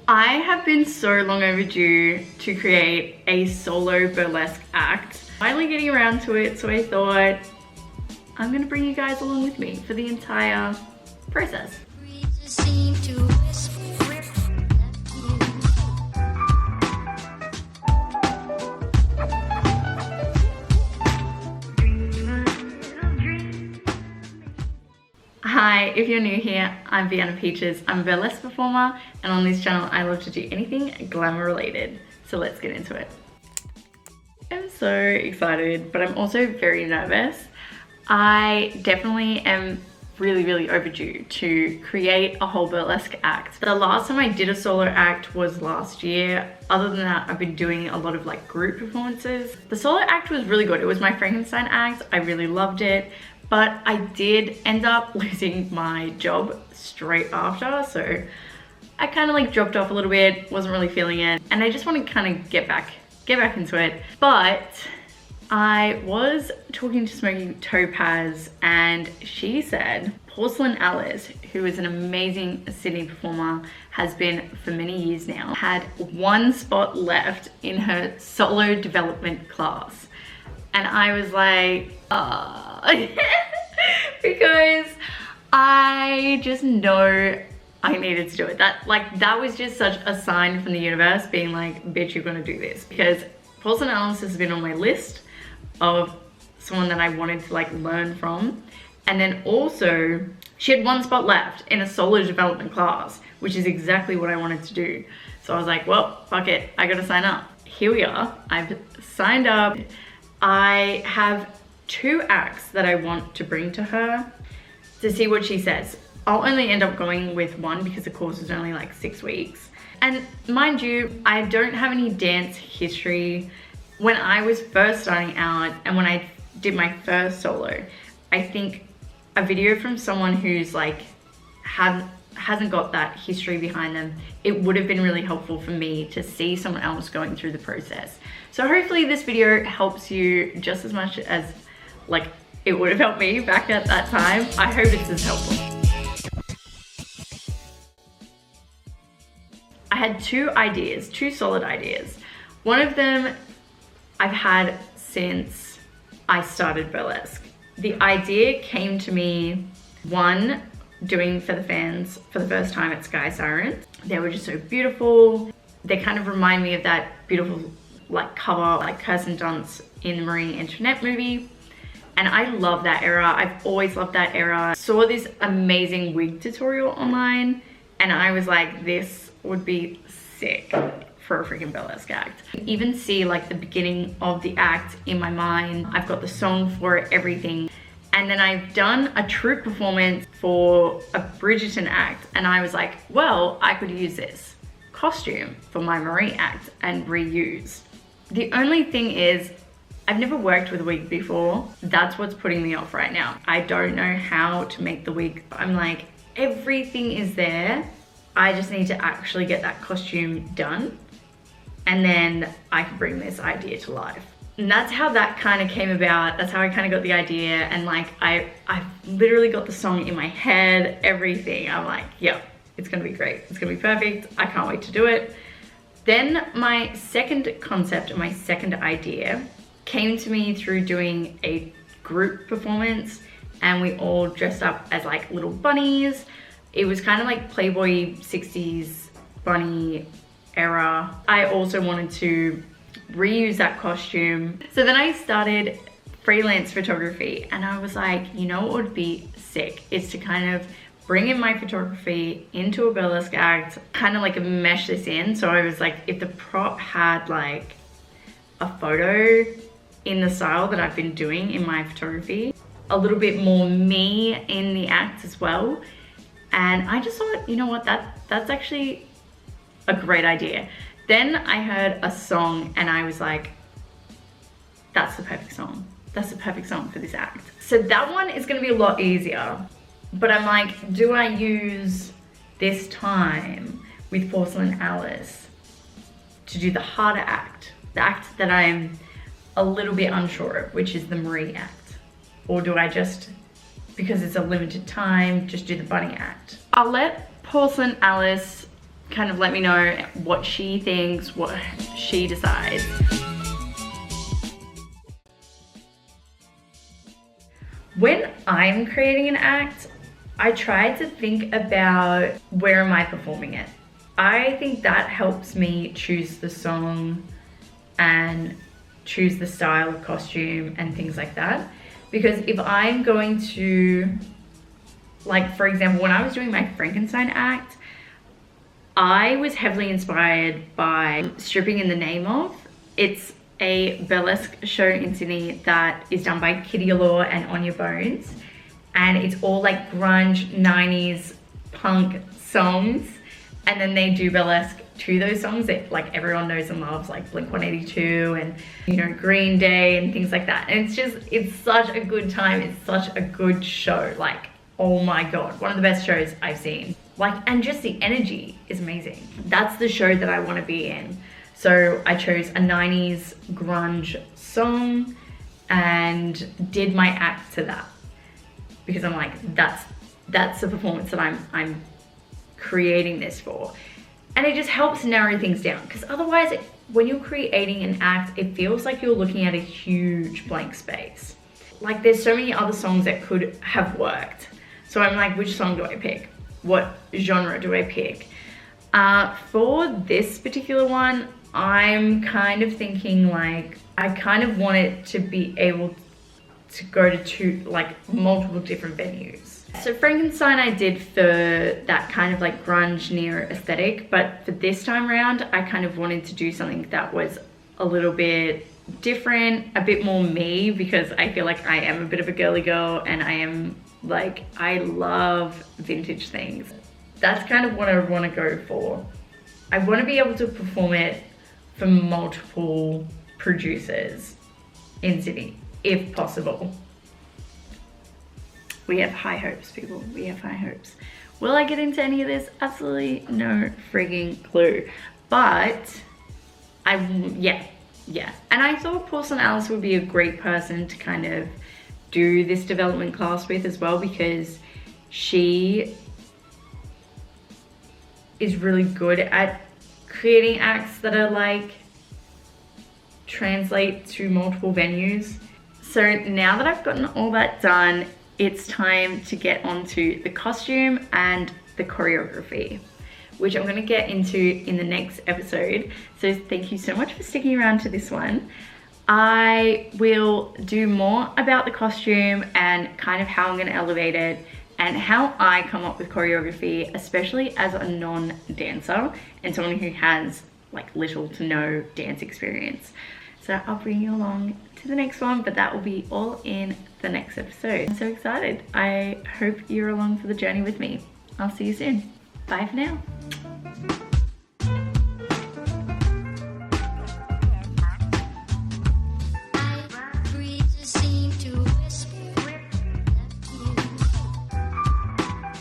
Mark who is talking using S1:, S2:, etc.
S1: I have been so long overdue to create a solo burlesque act. Finally getting around to it, so I thought I'm gonna bring you guys along with me for the entire process. Hi, if you're new here, I'm Vienna Peaches. I'm a burlesque performer, and on this channel I love to do anything glamour related. So let's get into it. I'm so excited, but I'm also very nervous. I definitely am really overdue to create a whole burlesque act. The last time I did a solo act was last year. Other than that, I've been doing a lot of like group performances. The solo act was really good. It was my Frankenstein act. I really loved it. But I did end up losing my job straight after, so I kind of like dropped off a little bit, wasn't really feeling it, and I just want to kind of get back into it. But I was talking to Smoky Topaz, and she said Porcelain Alice, who is an amazing Sydney performer, has been for many years now, had one spot left in her solo development class. And I was like, because I just know I needed to do it. That was just such a sign from the universe being like, bitch, you're gonna do this. Because Porcelain Alice has been on my list of someone that I wanted to like learn from. And then also, she had one spot left in a solo development class, which is exactly what I wanted to do. So I was like, well, fuck it, I gotta sign up. Here we are, I've signed up. I have 2 acts that I want to bring to her to see what she says. I'll only end up going with one because the course is only like 6 weeks. And mind you, I don't have any dance history. When I was first starting out and when I did my first solo, I think a video from someone who's like hasn't got that history behind them, it would have been really helpful for me to see someone else going through the process. So hopefully this video helps you just as much as like it would have helped me back at that time. I hope it's as helpful. I had 2 ideas, 2 solid ideas. One of them I've had since I started burlesque. The idea came to me, one, doing for the fans for the first time at Sky Sirens. They were just so beautiful. They kind of remind me of that beautiful like cover, like Kirsten Dunst in the Marine Antoinette movie. And I love that era. I've always loved that era. Saw this amazing wig tutorial online and I was like, this would be sick for a freaking burlesque act. Even see like the beginning of the act in my mind. I've got the song for it, everything. And then I've done a troupe performance for a Bridgerton act and I was like, well, I could use this costume for my Marie act and reuse. The only thing is, I've never worked with a wig before. That's what's putting me off right now. I don't know how to make the wig. I'm like, everything is there. I just need to actually get that costume done and then I can bring this idea to life. And that's how that kind of came about. That's how I kind of got the idea. And like, I've literally got the song in my head, everything. I'm like, yep, it's gonna be great. It's gonna be perfect. I can't wait to do it. Then my second concept and my second idea came to me through doing a group performance and we all dressed up as like little bunnies. It was kind of like Playboy 60s bunny era. I also wanted to reuse that costume. So then I started freelance photography and I was like, you know what would be sick is to kind of bring in my photography into a burlesque act, kind of like mesh this in. So I was like, if the prop had like a photo in the style that I've been doing in my photography, a little bit more me in the act as well. And I just thought, you know what, that's actually a great idea. Then I heard a song and I was like, that's the perfect song. That's the perfect song for this act. So that one is gonna be a lot easier. But I'm like, do I use this time with Porcelain Alice to do the harder act? The act that I'm a little bit unsure of, which is the Marie act? Or do I just, because it's a limited time, just do the bunny act? I'll let Porcelain Alice kind of let me know what she thinks, what she decides. When I'm creating an act, I try to think about where am I performing it. I think that helps me choose the song and choose the style of costume and things like that. Because if I'm going to, like for example, when I was doing my Frankenstein act, I was heavily inspired by Stripping in the Name Of. It's a burlesque show in Sydney that is done by Kitty Allure and Anya Bones. And it's all like grunge 90s punk songs. And then they do burlesque to those songs that like everyone knows and loves, like Blink-182 and, you know, Green Day and things like that. And it's such a good time. It's such a good show. Like, oh my God, one of the best shows I've seen. Like, and just the energy is amazing. That's the show that I want to be in. So I chose a 90s grunge song and did my act to that. Because I'm like, that's the performance that I'm creating this for. And it just helps narrow things down, because otherwise when you're creating an act, it feels like you're looking at a huge blank space. Like there's so many other songs that could have worked. So I'm like, which song do I pick? What genre do I pick? For this particular one, I'm kind of thinking like, I kind of want it to be able to go to multiple different venues. So Frankenstein I did for that kind of like grunge near aesthetic, but for this time around, I kind of wanted to do something that was a little bit different, a bit more me, because I feel like I am a bit of a girly girl and I love vintage things. That's kind of what I want to go for. I want to be able to perform it for multiple producers in Sydney, if possible. We have high hopes, people. We have high hopes. Will I get into any of this? Absolutely no frigging clue. But yeah. And I thought Porcelain Alice would be a great person to kind of do this development class with as well, because she is really good at creating acts that are like translate to multiple venues. So now that I've gotten all that done, it's time to get onto the costume and the choreography, which I'm going to get into in the next episode. So thank you so much for sticking around to this one. I will do more about the costume and kind of how I'm going to elevate it and how I come up with choreography, especially as a non-dancer and someone who has like little to no dance experience. So I'll bring you along to the next one, but that will be all in the next episode. I'm so excited. I hope you're along for the journey with me. I'll see you soon. Bye for now.